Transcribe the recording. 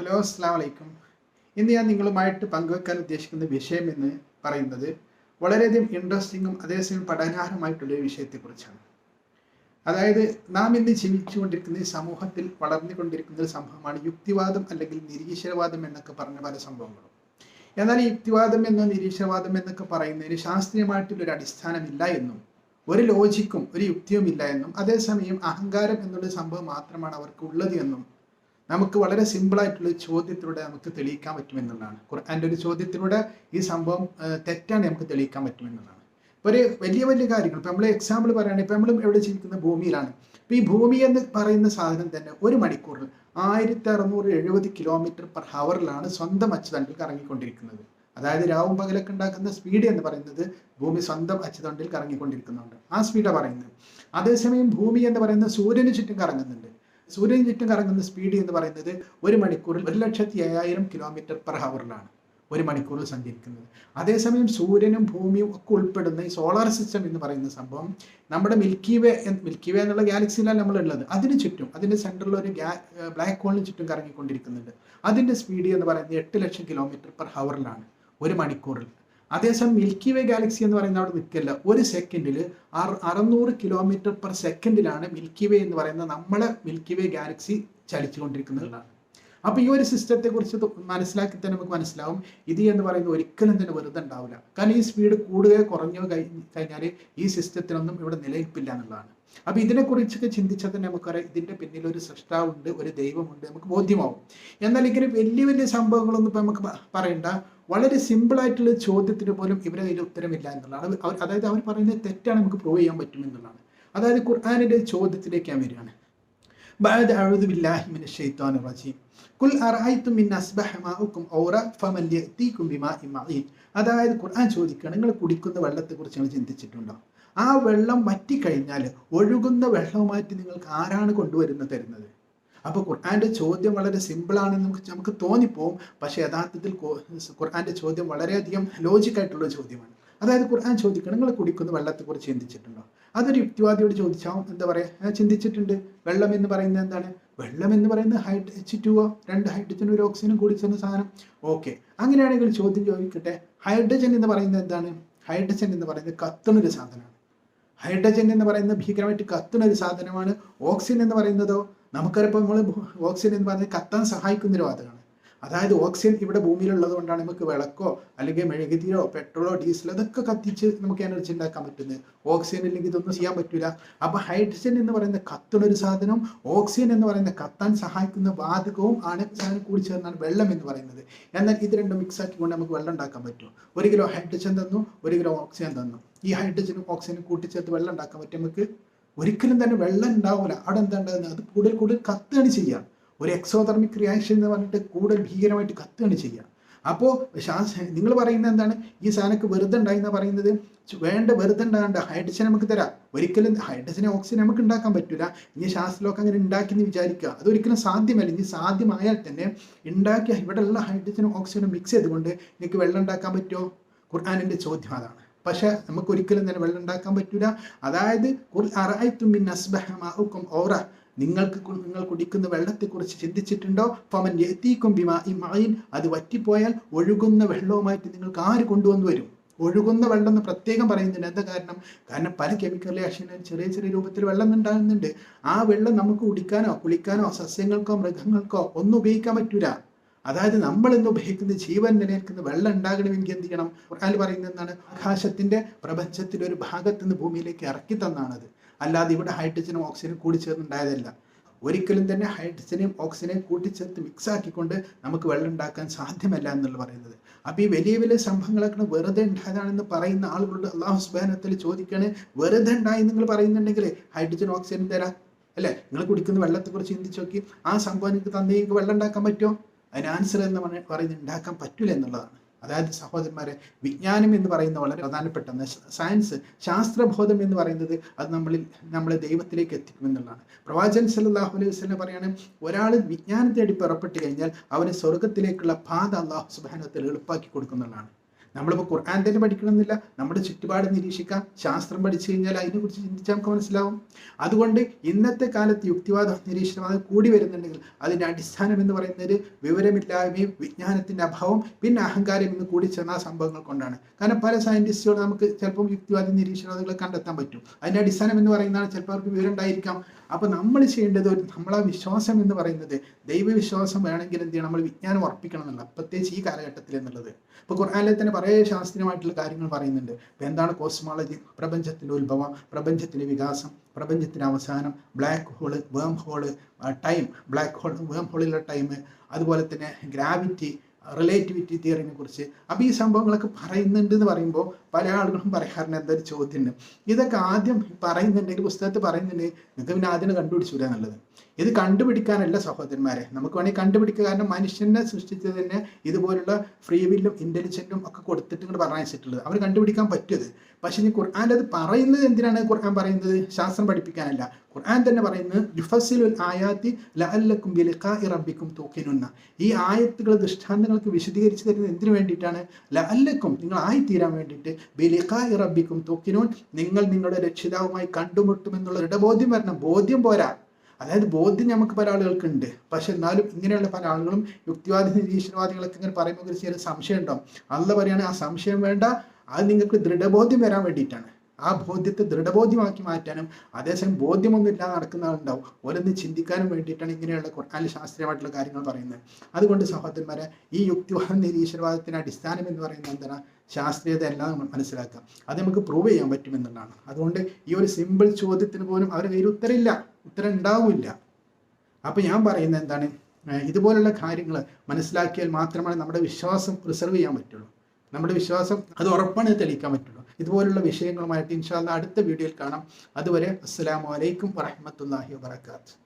Hello, അസ്സാം വലൈക്കും. ഇന്ന് ഞാൻ നിങ്ങളുമായിട്ട് പങ്കുവെക്കാൻ ഉദ്ദേശിക്കുന്ന വിഷയം എന്ന് പറയുന്നത് വളരെയധികം ഇൻട്രസ്റ്റിങ്ങും അതേസമയം പഠനാർഹമായിട്ടുള്ളൊരു വിഷയത്തെക്കുറിച്ചാണ്. അതായത് നാം ഇന്ന് ജീവിച്ചുകൊണ്ടിരിക്കുന്ന ഈ സമൂഹത്തിൽ വളർന്നുകൊണ്ടിരിക്കുന്ന ഒരു സംഭവമാണ് യുക്തിവാദം അല്ലെങ്കിൽ നിരീശ്വരവാദം എന്നൊക്കെ പറഞ്ഞ പല സംഭവങ്ങളും. എന്നാൽ ഈ യുക്തിവാദം എന്നോ നിരീശ്വരവാദം എന്നൊക്കെ പറയുന്നതിന് ശാസ്ത്രീയമായിട്ടുള്ളൊരു അടിസ്ഥാനമില്ല എന്നും ഒരു ലോജിക്കും ഒരു യുക്തിയും ഇല്ല എന്നും അതേസമയം അഹങ്കാരം എന്നുള്ള സംഭവം മാത്രമാണ് അവർക്ക് ഉള്ളത് എന്നും നമുക്ക് വളരെ സിമ്പിളായിട്ടുള്ള ചോദ്യത്തിലൂടെ നമുക്ക് തെളിയിക്കാൻ പറ്റുമെന്നുള്ളതാണ്. ഖുർആൻ്റെ ഒരു ചോദ്യത്തിലൂടെ ഈ സംഭവം തെറ്റാണ് നമുക്ക് തെളിയിക്കാൻ പറ്റുമെന്നുള്ളതാണ്. ഇപ്പോൾ ഒരു വലിയ വലിയ കാര്യങ്ങൾ, ഇപ്പോൾ നമ്മൾ എക്സാമ്പിൾ പറയുകയാണെങ്കിൽ, ഇപ്പോൾ നമ്മൾ എവിടെ ജീവിക്കുന്ന ഭൂമിയിലാണ്. ഇപ്പോൾ ഈ ഭൂമി എന്ന് പറയുന്ന സാധനം തന്നെ ഒരു മണിക്കൂറിൽ 1670 km/h സ്വന്തം അച്ചുതണ്ടിൽ കറങ്ങിക്കൊണ്ടിരിക്കുന്നത്. അതായത് രാവും പകലൊക്കെ ഉണ്ടാക്കുന്ന സ്പീഡ് എന്ന് പറയുന്നത് ഭൂമി സ്വന്തം അച്ചുതണ്ടിൽ കറങ്ങിക്കൊണ്ടിരിക്കുന്നുണ്ട്, ആ സ്പീഡാണ് പറയുന്നത്. അതേസമയം ഭൂമി എന്ന് പറയുന്നത് സൂര്യന് ചുറ്റും കറങ്ങുന്നുണ്ട്. സൂര്യന് ചുറ്റും കറങ്ങുന്ന സ്പീഡ് എന്ന് പറയുന്നത് ഒരു മണിക്കൂറിൽ 1,50,000 km/h ഒരു മണിക്കൂറിൽ സഞ്ചരിക്കുന്നത്. അതേസമയം സൂര്യനും ഭൂമിയും ഒക്കെ ഉൾപ്പെടുന്ന ഈ സോളാർ സിസ്റ്റം എന്ന് പറയുന്ന സംഭവം നമ്മുടെ മിൽക്കി വേ എന്നുള്ള ഗാലക്സിയിലാണ് നമ്മളുള്ളത്. അതിന് ചുറ്റും, അതിൻ്റെ സെൻറ്ററിൽ ഒരു ബ്ലാക്ക് ഹോളിന് ചുറ്റും കറങ്ങിക്കൊണ്ടിരിക്കുന്നുണ്ട്. അതിൻ്റെ സ്പീഡ് എന്ന് പറയുന്നത് 8,00,000 km/h ഒരു മണിക്കൂറിൽ. അതേസമയം മിൽക്കി വേ ഗാലക്സി എന്ന് പറയുന്നത് അവിടെ നിൽക്കില്ല. ഒരു സെക്കൻഡിൽ 600 km/s മിൽക്കി വേ എന്ന് പറയുന്ന നമ്മളെ മിൽക്കി വേ ഗാലക്സി ചലിച്ചുകൊണ്ടിരിക്കുന്നതാണ്. അപ്പോൾ ഈ ഒരു സിസ്റ്റത്തെ കുറിച്ച് മനസ്സിലാക്കി തന്നെ നമുക്ക് മനസ്സിലാവും ഇത് എന്ന് പറയുന്നത് ഒരിക്കലും തന്നെ വെറുതെ ഉണ്ടാവില്ല. കാരണം ഈ സ്പീഡ് കൂടുകയോ കുറഞ്ഞോ കഴിഞ്ഞാൽ ഈ സിസ്റ്റത്തിനൊന്നും ഇവിടെ നിലനിൽപ്പില്ല എന്നുള്ളതാണ്. അപ്പോൾ ഇതിനെക്കുറിച്ചൊക്കെ ചിന്തിച്ചാൽ തന്നെ നമുക്കറിയാം ഇതിൻ്റെ പിന്നിൽ ഒരു സൃഷ്ടാവുണ്ട്, ഒരു ദൈവമുണ്ട്, നമുക്ക് ബോധ്യമാവും. എന്നാൽ ഇങ്ങനെ വലിയ വലിയ സംഭവങ്ങളൊന്നും ഇപ്പം നമുക്ക് പറയണ്ട. വളരെ സിമ്പിളായിട്ടുള്ള ചോദ്യത്തിന് പോലും ഇവരെ കയ്യിൽ ഉത്തരമില്ല എന്നുള്ളതാണ്. അതായത് അവർ പറയുന്നത് തെറ്റാണ്, നമുക്ക് പ്രൂവ് ചെയ്യാൻ പറ്റും എന്നുള്ളതാണ്. അതായത് ഖുർആനിൻ്റെ ചോദ്യത്തിലേക്ക് ഞാൻ വരികയാണ്. ബഅദ അഊദു ബില്ലാഹി മിനശ് ശൈത്വാനിർ റജീം ഖുൽ അറഅയ്തും ഇൻ അസ്ബഹ മാഉകും ഔറ ഫമൻ യഅതീകും ബിമാഇൻ മഈൻ. അതായത് ഖുർആൻ ചോദിക്കുകയാണ്, നിങ്ങൾ കുടിക്കുന്ന വെള്ളത്തെക്കുറിച്ച് നിങ്ങൾ ചിന്തിച്ചിട്ടുണ്ടോ? ആ വെള്ളം വറ്റിക്കഴിഞ്ഞാൽ ഒഴുകുന്ന വെള്ളവുമായിട്ട് നിങ്ങൾക്ക് ആരാണ് തരുന്നത്? അപ്പോൾ ഖുർആൻ്റെ ചോദ്യം വളരെ സിമ്പിളാണെന്ന് നമുക്ക് തോന്നിപ്പോവും. പക്ഷേ യഥാർത്ഥത്തിൽ ഖുർആൻ്റെ ചോദ്യം വളരെയധികം ലോജിക്കായിട്ടുള്ള ചോദ്യമാണ്. അതായത് ഖുർആൻ ചോദിക്കണം, നിങ്ങൾ കുടിക്കുന്ന വെള്ളത്തെക്കുറിച്ച് ചിന്തിച്ചിട്ടുണ്ടോ? അതൊരു യുക്തിവാദിയോട് ചോദിച്ചാൽ എന്താ പറയുക, ചിന്തിച്ചിട്ടുണ്ട്. വെള്ളം എന്ന് പറയുന്നത് എന്താണ്? വെള്ളം എന്ന് പറയുന്നത് H2O, 2 ഹൈഡ്രജനും ഒരു ഓക്സിജനും കൂടി ചേർന്ന സാധനം. ഓക്കെ, അങ്ങനെയാണെങ്കിൽ ചോദ്യം ചോദിക്കട്ടെ, ഹൈഡ്രജൻ എന്ന് പറയുന്നത് എന്താണ്? ഹൈഡ്രജൻ എന്ന് പറയുന്നത് കത്തുന്നൊരു സാധനമാണ്. ഹൈഡ്രജൻ എന്ന് പറയുന്നത് ഭീകരമായിട്ട് കത്തുന്ന ഒരു സാധനമാണ്. ഓക്സിജൻ എന്ന് പറയുന്നതോ നമുക്കറിയപ്പോൾ നമ്മൾ ഓക്സിജൻ എന്ന് പറയുന്നത് കത്താൻ സഹായിക്കുന്നൊരു വാതകമാണ്. അതായത് ഓക്സിജൻ ഇവിടെ ഭൂമിയിലുള്ളത് കൊണ്ടാണ് നമുക്ക് വിളക്കോ അല്ലെങ്കിൽ മെഴുകുതിരിയോ പെട്രോളോ ഡീസലോ അതൊക്കെ കത്തിച്ച് നമുക്ക് എനർജി ഉണ്ടാക്കാൻ പറ്റുന്നത്. ഓക്സിജൻ ഇല്ലെങ്കിൽ ഇതൊന്നും ചെയ്യാൻ പറ്റില്ല. അപ്പോൾ ഹൈഡ്രജൻ എന്ന് പറയുന്ന കത്തുന്ന ഒരു സാധനവും ഓക്സിജൻ എന്ന് പറയുന്ന കത്താൻ സഹായിക്കുന്ന വാതകവും ആണ് സാധനം കൂടി ചേർന്നാണ് വെള്ളം എന്ന് പറയുന്നത്. എന്നാൽ ഇത് രണ്ടും മിക്സ് ആക്കിക്കൊണ്ട് നമുക്ക് വെള്ളം ഉണ്ടാക്കാൻ പറ്റും. 1 കിലോ ഹൈഡ്രജൻ തന്നു, 1 കിലോ ഓക്സിജൻ തന്നു. ഈ ഹൈഡ്രജനും ഓക്സിജനും കൂട്ടിച്ചേർത്ത് വെള്ളം ഉണ്ടാക്കാൻ പറ്റും നമുക്ക്? ഒരിക്കലും തന്നെ വെള്ളം ഉണ്ടാവില്ല. അവിടെ എന്താ ഉണ്ടാകുന്നത്? അത് കൂടുതൽ കത്തുകയാണ് ചെയ്യുക. ഒരു എക്സോതെർമിക് റിയാക്ഷൻ എന്ന് പറഞ്ഞിട്ട് കൂടുതൽ ഭീകരമായിട്ട് കത്തുകയാണ് ചെയ്യുക. അപ്പോൾ നിങ്ങൾ പറയുന്നത് എന്താണ്? ഈ സാധനക്ക് വെറുതെ ഉണ്ടായി എന്നാണ് പറയുന്നത്. വേണ്ട, വെറുതെ ഉണ്ടാകണ്ട. ഹൈഡ്രജൻ നമുക്ക് തരാം. ഒരിക്കലും ഹൈഡ്രജനെ ഓക്സിജൻ നമുക്ക് ഉണ്ടാക്കാൻ പറ്റില്ല. ഇനി ശാസ്ത്രമൊക്കെ അങ്ങനെ ഉണ്ടാക്കിയെന്ന് വിചാരിക്കുക, അതൊരിക്കലും സാധ്യമല്ല. ഇനി സാധ്യമായാൽ തന്നെ ഉണ്ടാക്കിയ ഇവിടെയുള്ള ഹൈഡ്രജനും ഓക്സിജനും മിക്സ് ചെയ്തുകൊണ്ട് എനിക്ക് വെള്ളം ഉണ്ടാക്കാൻ പറ്റുമോ? ഖുർആനിൻ്റെ ചോദ്യം അതാണ്. പക്ഷെ നമുക്ക് ഒരിക്കലും തന്നെ വെള്ളം ഉണ്ടാക്കാൻ പറ്റില്ല. അതായത് ഖുൽ അറഅയ്തും മിൻ അസ്ബഹ മാഉകും ഔറ, നിങ്ങൾ കുടിക്കുന്ന വെള്ളത്തെക്കുറിച്ച് ചിന്തിച്ചിട്ടുണ്ടോ? ഫമൻ യഅതീകും ബിമാഇൻ മഈൻ, അത് വറ്റിപ്പോയാൽ ഒഴുകുന്ന വെള്ളവുമായിട്ട് നിങ്ങൾക്ക് ആര് കൊണ്ടുവന്നു വരും? ഒഴുകുന്ന വെള്ളം എന്ന് പ്രത്യേകം പറയുന്നുണ്ട്. എന്താ കാരണം പല കെമിക്കൽ റിയാക്ഷനും ചെറിയ ചെറിയ രൂപത്തിൽ വെള്ളം ഉണ്ടാകുന്നുണ്ട്. ആ വെള്ളം നമുക്ക് കുടിക്കാനോ കുളിക്കാനോ സസ്യങ്ങൾക്കോ മൃഗങ്ങൾക്കോ ഒന്നും ഉപയോഗിക്കാൻ പറ്റൂല. അതായത് നമ്മൾ ഇന്ന് ഉപയോഗിക്കുന്ന ജീവൻ നിലനിൽക്കുന്ന വെള്ളം ഉണ്ടാകണമെങ്കിൽ എന്ത് ചെയ്യണം? ഖുർആനിൽ പറയുന്നത് എന്താണ്? ആകാശത്തിന്റെ പ്രപഞ്ചത്തിന്റെ ഒരു ഭാഗത്ത് നിന്ന് ഭൂമിയിലേക്ക് ഇറക്കി തന്നാണത്. അല്ലാതെ ഇവിടെ ഹൈഡ്രജനും ഓക്സിജനും കൂടിച്ചേർന്നുണ്ടായതല്ല. ഒരിക്കലും തന്നെ ഹൈഡ്രജനെയും ഓക്സിജനെയും കൂട്ടിച്ചേർത്ത് മിക്സ് ആക്കിക്കൊണ്ട് നമുക്ക് വെള്ളം ഉണ്ടാക്കാൻ സാധ്യമല്ല എന്നുള്ള പറയുന്നത്. അപ്പോൾ ഈ വലിയ വലിയ സംഭവങ്ങളൊക്കെ വെറുതെ ഉണ്ടായതാണെന്ന് പറയുന്ന ആളുകളോട് അല്ലാഹു സുബ്ഹാനഹു വ തആല ചോദിക്കുകയാണ്, വെറുതെ ഉണ്ടായി നിങ്ങൾ പറയുന്നുണ്ടെങ്കിൽ ഹൈഡ്രജൻ ഓക്സിജൻ തരാം അല്ലേ? നിങ്ങൾ കുടിക്കുന്ന വെള്ളത്തെക്കുറിച്ച് ചിന്തിച്ച് നോക്കി. ആ സംഭവം നിങ്ങൾക്ക് തന്നെ നിങ്ങൾക്ക് വെള്ളം ഉണ്ടാക്കാൻ പറ്റുമോ? അതിന് ആൻസർ എന്ന് പറയുന്നത് ഉണ്ടാക്കാൻ പറ്റില്ല എന്നുള്ളതാണ്. അതായത് സഹോദരന്മാരെ, വിജ്ഞാനം എന്ന് പറയുന്ന വളരെ പ്രധാനപ്പെട്ട സയൻസ്, ശാസ്ത്രബോധം എന്ന് പറയുന്നത് അത് നമ്മളെ ദൈവത്തിലേക്ക് എത്തിക്കുമെന്നുള്ളതാണ്. പ്രവാചകൻ സല്ലല്ലാഹു അലൈഹി വസല്ലം പറയാണ്, ഒരാൾ വിജ്ഞാനം തേടി പുറപ്പെട്ട് കഴിഞ്ഞാൽ അവന് സ്വർഗത്തിലേക്കുള്ള പാത അല്ലാഹു സുബ്ഹാനഹു വ തആല എളുപ്പാക്കി കൊടുക്കുന്നുള്ളതാണ്. നമ്മളിപ്പോൾ ഖുർആൻ തന്നെ പഠിക്കണമെന്നില്ല, നമ്മുടെ ചുറ്റുപാട് നിരീക്ഷിക്കാം. ശാസ്ത്രം പഠിച്ചു കഴിഞ്ഞാൽ അതിനെക്കുറിച്ച് ചിന്തിച്ചാൽ നമുക്ക് മനസ്സിലാവും. അതുകൊണ്ട് ഇന്നത്തെ കാലത്ത് യുക്തിവാദം നിരീശ്വരവാദം കൂടി വരുന്നുണ്ടെങ്കിൽ അതിൻ്റെ അടിസ്ഥാനം എന്ന് പറയുന്നത് വിവരമില്ലായ്മയും വിജ്ഞാനത്തിൻ്റെ അഭാവം പിന്നെ അഹങ്കാരം എന്ന് കൂടി ചെന്ന സംഭവങ്ങൾ കൊണ്ടാണ്. കാരണം പല സയൻറ്റിസ്റ്റുകളും നമുക്ക് ചിലപ്പം യുക്തിവാദി നിരീശ്വരവാദികളെ കണ്ടെത്താൻ പറ്റും. അതിൻ്റെ അടിസ്ഥാനം എന്ന് പറയുന്നതാണ് ചിലപ്പോൾ അവർക്ക് വിവരം ഉണ്ടായിരിക്കാം. അപ്പോൾ നമ്മൾ ചെയ്യേണ്ടത് നമ്മളെ വിശ്വാസം എന്ന് പറയുന്നത് ദൈവവിശ്വാസം വേണമെങ്കിൽ എന്ത് ചെയ്യണം, നമ്മൾ വിജ്ഞാനം ഉറപ്പിക്കണം എന്നുള്ള, പ്രത്യേകിച്ച് ഈ കാലഘട്ടത്തിൽ എന്നുള്ളത്. ഇപ്പോൾ ഖുർആനിലെ തന്നെ കുറേ ശാസ്ത്രീയമായിട്ടുള്ള കാര്യങ്ങൾ പറയുന്നുണ്ട്. ഇപ്പോൾ എന്താണ് കോസ്മോളജി, പ്രപഞ്ചത്തിൻ്റെ ഉത്ഭവം, പ്രപഞ്ചത്തിൻ്റെ വികാസം, പ്രപഞ്ചത്തിൻ്റെ അവസാനം, ബ്ലാക്ക് ഹോള്, വേം ഹോള്, ടൈം, ബ്ലാക്ക് ഹോൾ വേം ഹോളിലെ ടൈം, അതുപോലെ തന്നെ ഗ്രാവിറ്റി, റിലേറ്റിവിറ്റി തിയറിനെ കുറിച്ച്. അപ്പോൾ ഈ സംഭവങ്ങളൊക്കെ പറയുന്നുണ്ട് എന്ന് പറയുമ്പോൾ പല ആളുകളും പറയാറുണ്ട് എന്തൊരു ചോദ്യമുണ്ട്, ഇതൊക്കെ ആദ്യം പറയുന്നുണ്ടെങ്കിൽ പുസ്തകത്തിൽ പറയുന്നുണ്ടെങ്കിൽ നിങ്ങൾക്ക് പിന്നെ ആദ്യം കണ്ടുപിടിച്ചൂല എന്നുള്ളത്. ഇത് കണ്ടുപിടിക്കാനല്ല സഹോദരന്മാരെ, നമുക്ക് വേണമെങ്കിൽ കണ്ടുപിടിക്കുക. കാരണം മനുഷ്യനെ സൃഷ്ടിച്ചത് തന്നെ ഇതുപോലുള്ള ഫ്രീ വില്ലും ഇൻ്റലിജൻറ്റും ഒക്കെ കൊടുത്തിട്ട് ഇങ്ങോട്ട് പറഞ്ഞിട്ടുള്ളത്, അവർ കണ്ടുപിടിക്കാൻ പറ്റുന്നത്. പക്ഷേ ഇനി ഖുർആൻ്റെ അത് പറയുന്നത് എന്തിനാണ് ഖുർആൻ പറയുന്നത്? ശാസ്ത്രം പഠിപ്പിക്കാനല്ല. ഖുർആൻ തന്നെ പറയുന്നത് യുഫസ്സിലുൽ ആയാത്തി ലഅല്ലക്കും ബിലിഖാഇ റബ്ബിക്കും തൂഖിനുന്ന. ഈ ആയത്തുകൾ ദൃഷ്ടാന്തങ്ങൾക്ക് വിശദീകരിച്ച് തരുന്നത് എന്തിനു വേണ്ടിയിട്ടാണ്? ലഅല്ലക്കും, നിങ്ങൾ ആയിത്തീരാൻ വേണ്ടിയിട്ട്, ബിലിഖാഇ റബ്ബിക്കും തൂഖിനൂൻ, നിങ്ങൾ നിങ്ങളുടെ രക്ഷിതാവുമായി കണ്ടുമുട്ടുമെന്നുള്ള ദൃഢബോധ്യം വരണം. ബോധ്യം പോരാ, അതായത് ബോധ്യം നമുക്ക് പല ആളുകൾക്കുണ്ട്. പക്ഷെ എന്നാലും ഇങ്ങനെയുള്ള പല ആളുകളും യുക്തിവാദി നിരീശ്വരവാദികളൊക്കെ ഇങ്ങനെ പറയുമ്പോൾ ഒരു ചെറിയ സംശയം ഉണ്ടാവും. അള്ളാഹ് പറയുകയാണ് ആ സംശയം വേണ്ട, അത് നിങ്ങൾക്ക് ദൃഢബോധ്യം വരാൻ വേണ്ടിയിട്ടാണ്. ആ ബോധ്യത്തെ ദൃഢബോധ്യമാക്കി മാറ്റാനും അതേസമയം ബോധ്യമൊന്നും ഇല്ലാതെ നടക്കുന്ന ആളുണ്ടാവും, ഓരോന്ന് ചിന്തിക്കാനും വേണ്ടിയിട്ടാണ് ഇങ്ങനെയുള്ള ഖുർആനിൽ ശാസ്ത്രീയമായിട്ടുള്ള കാര്യങ്ങൾ പറയുന്നത്. അതുകൊണ്ട് സഹോദരന്മാരെ, ഈ യുക്തിവാദ നിരീശ്വരവാദത്തിൻ്റെ അടിസ്ഥാനം എന്ന് പറയുന്നത് എന്താണ്? ശാസ്ത്രീയത എല്ലാം നമ്മൾ മനസ്സിലാക്കാം. അത് നമുക്ക് പ്രൂവ് ചെയ്യാൻ പറ്റുമെന്നുള്ളതാണ്. അതുകൊണ്ട് ഈ ഒരു സിമ്പിൾ ചോദ്യത്തിന് പോലും അവരുടെ കയ്യിൽ ഉത്തരം ഉണ്ടാവില്ല. അപ്പോൾ ഞാൻ പറയുന്നത് എന്താണ്, ഇതുപോലുള്ള കാര്യങ്ങൾ മനസ്സിലാക്കിയാൽ മാത്രമാണ് നമ്മുടെ വിശ്വാസം പ്രിസർവ് ചെയ്യാൻ പറ്റുള്ളൂ. നമ്മുടെ വിശ്വാസം അത് ഉറപ്പാണ് തെളിയിക്കാൻ പറ്റുള്ളൂ. ഇതുപോലുള്ള വിഷയങ്ങളുമായിട്ട് ഇൻഷാ അല്ലാഹ് അടുത്ത വീഡിയോയിൽ കാണാം. അതുവരെ അസ്സലാമു അലൈക്കും വറഹ്മത്തുള്ളാഹി വബറകാതുഹു.